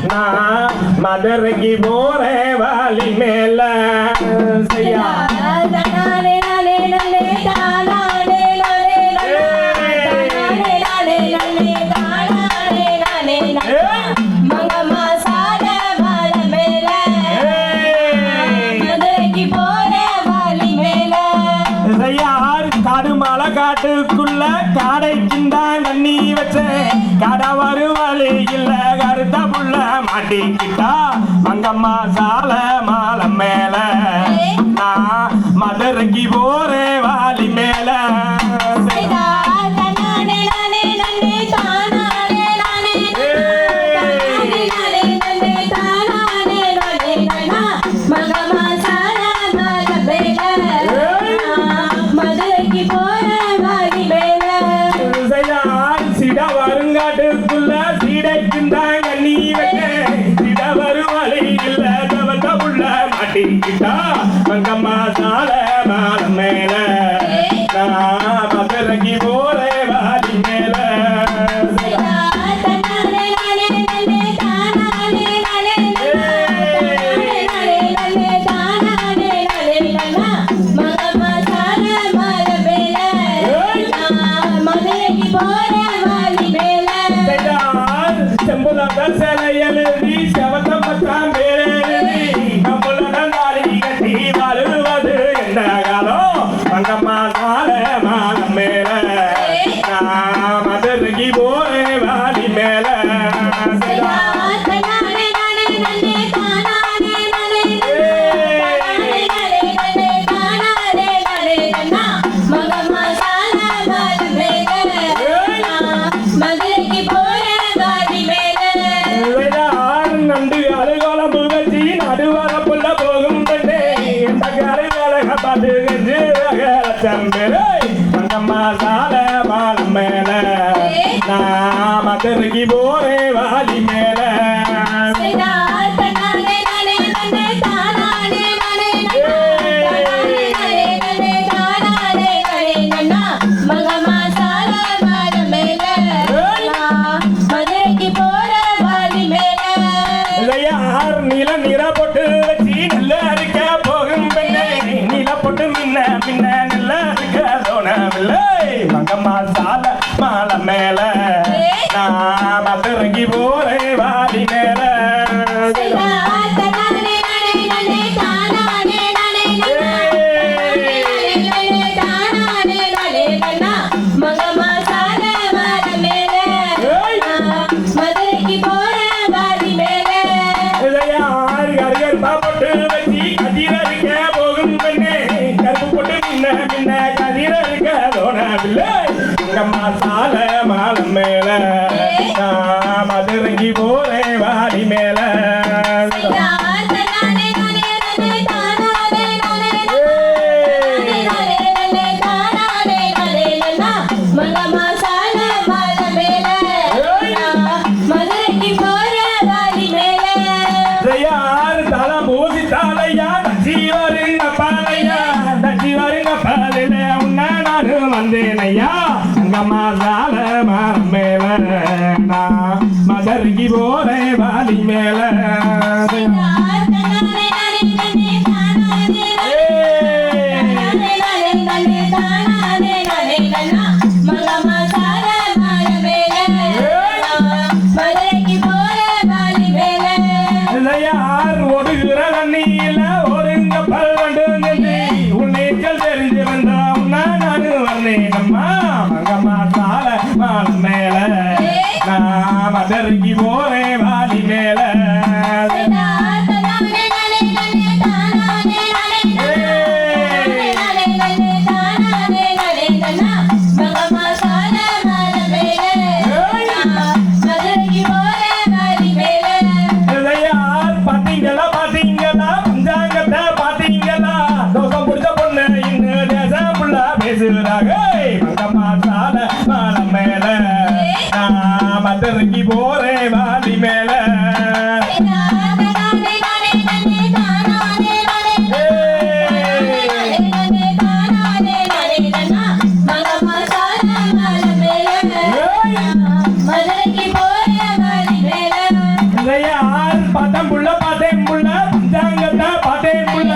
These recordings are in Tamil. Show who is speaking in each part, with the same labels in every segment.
Speaker 1: நான் மதுரைக்கு போறேன் வாலி மேல செய்யா காட்டுக்குள்ள காடைக்குந்தான் கண்ணி வச்சேன் கடை வருவாளி இல்ல கருத்த புள்ள மாட்டிக்கிட்டா மங்கம்மா சால மாலை மேல நான் மதுரைக்கு போறேன் வாலி மேல வருங்காட்டுக்குள்ள சீடைக்குந்தான் கண்ணி வச்சேன் சிட வருவாளி இல்ல கவத்த புள்ள மாட்டிக்கிட்டா மங்கம்மா சால மாலை மேல நான் மதுரைக்கு போறேன் வாலி மேல எழுதி செவத்த பத்தாம் பேரெழுதி நம்மளுடன் தாலி கட்டி வாழுவது என்ன காலம் மங்கம்மா சால மாலை மேல நான் மதுரைக்கு போறேன் வாலி மேல மங்கம்மா சால மாலை மேல நான் மதுரைக்கு போறேன் வாலி மேல நில நிற போட்டு வச்சு நல்ல இருக்க போகும் பெண்ணே நில போட்டு மின்ன மின்ன நல்ல இருக்க தோணவில்லை மங்கம்மா சால மாலை மேல நான் மதுரைக்கு போறேன் வாலி மேல மங்கம்மா சால மாலை மேல நான் மதுரைக்கு போறேன் வாலி மேல தலை பூசி தாலையா தச்சி வருங்க பாலையா தச்சி வருங்க பாலையில உன்ன நாடு வந்தேனையா மங்கம்மா சால மாலை மேல நான் மதுரைக்கு போறேன் வாலி மேல ஓடுகிற தண்ணியில ஒருங்க பல்வண்டு உன்னேச்சல் தெரிஞ்சு வந்தா உன்ன நாடு வந்தேனம்மா மங்கம்மா சால மாலை மேல நான் மதுரைக்கு போறேன் வாலி மேல மங்கம்மா சால மாலை மேல நான் மதுரைக்கு போறேன் வாலி யார் பாத்தேன் புள்ள பஞ்சாங்கத்தை பாத்தேன் புள்ள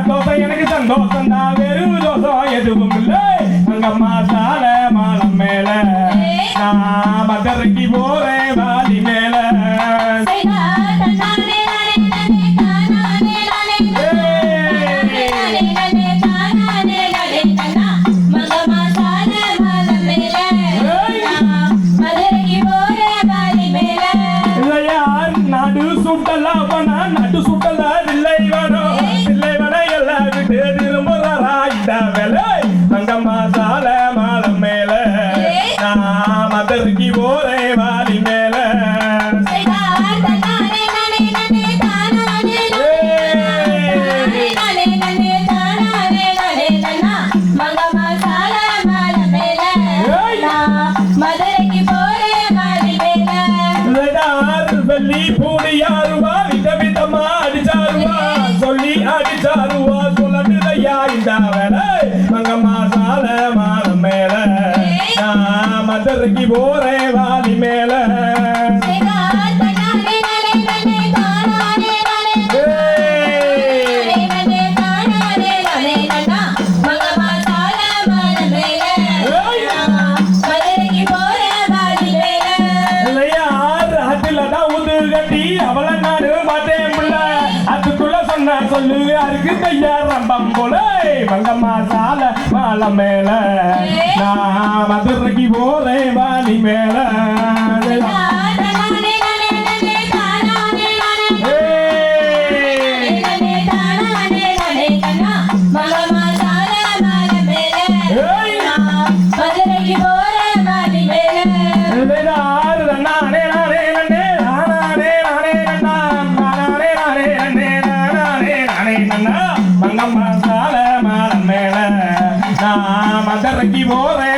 Speaker 1: தோசை எனக்கு சந்தோஷம் தான் வெறும் தோசம் எதுவும் இல்லை அங்கம்மா சால மாலம் மேல நான் மதுரைக்கு போறேன் வாலி மேல நடு சுட்டலா இல்லை வன எல்லாம் விட்டு திரும்புறா இந்த வேலை அங்கம்மா சால மாலம் மேல நான் மதுரைக்கு போறேன் வாலி மேல வெள்ளி பூடி யாருவா விதவிதமா அடிச்சாருவா சொல்லி அடிச்சாருவா சொல்லட்டுதையா இந்த வேலை மங்கம்மா சால மாலம் மேல நான் மதுரைக்கு போறேன் வாலி மேல அவளை நாடு மாட்டேன் புள்ள அதுக்குள்ள சொன்ன சொல்லு அருக்கு கையா ரம்பம் போல மங்கம்மா சால மாலம் மேல நான் மதுரைக்கு போறேன் வாலி மேல மங்கம்மா சால மாலம் மேல நான் மதுரைக்கு போறேன்